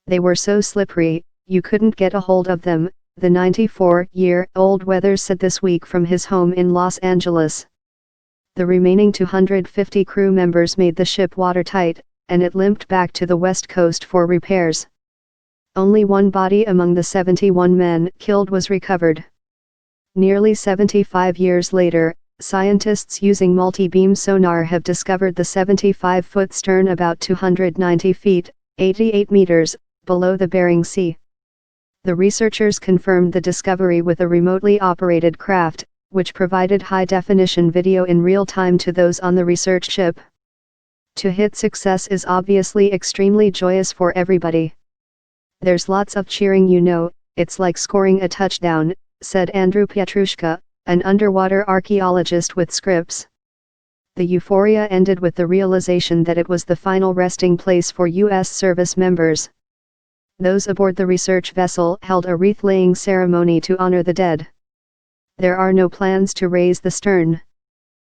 They were so slippery, you couldn't get a hold of them, the 94-year-old Weathers said this week from his home in Los Angeles. The remaining 250 crew members made the ship watertight, and it limped back to the west coast for repairs. Only one body among the 71 men killed was recovered. Nearly 75 years later, scientists using multi-beam sonar have discovered the 75-foot stern about 290 feet, 88 meters, below the Bering Sea. The researchers confirmed the discovery with a remotely operated craft, which provided high-definition video in real time to those on the research ship. To hit success is obviously extremely joyous for everybody. There's lots of cheering, it's like scoring a touchdown, said Andrew Pietruszka, an underwater archaeologist with Scripps. The euphoria ended with the realization that it was the final resting place for U.S. service members. Those aboard the research vessel held a wreath-laying ceremony to honor the dead. There are no plans to raise the stern.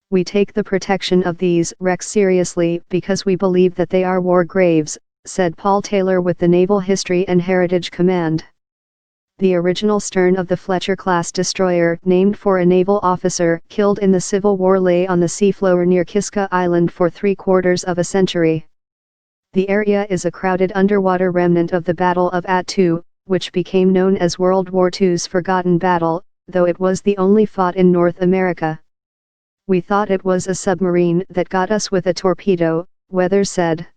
We take the protection of these wrecks seriously because we believe that they are war graves, said Paul Taylor with the Naval History and Heritage Command. The original stern of the Fletcher-class destroyer, named for a naval officer killed in the Civil War, lay on the seafloor near Kiska Island for 3/4 of a century. The area is a crowded underwater remnant of the Battle of Attu, which became known as World War II's Forgotten Battle, though it was the only fought in North America. We thought it was a submarine that got us with a torpedo, Weathers said.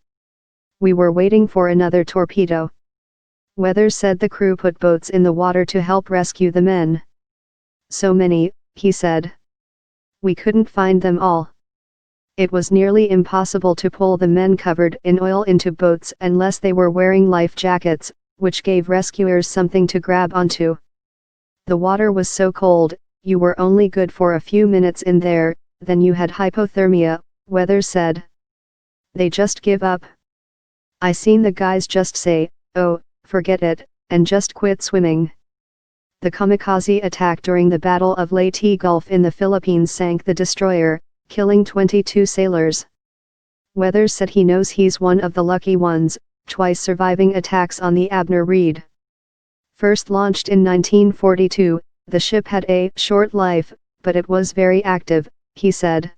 We were waiting for another torpedo. Weathers said the crew put boats in the water to help rescue the men. So many, he said. We couldn't find them all. It was nearly impossible to pull the men covered in oil into boats unless they were wearing life jackets, which gave rescuers something to grab onto. The water was so cold, you were only good for a few minutes in there, then you had hypothermia, Weathers said. They just give up. I seen the guys just say, "Oh, forget it," and just quit swimming. The kamikaze attack during the Battle of Leyte Gulf in the Philippines sank the destroyer, killing 22 sailors. Weathers said he knows he's one of the lucky ones, twice surviving attacks on the Abner Reed. First launched in 1942, the ship had a short life, but it was very active, he said.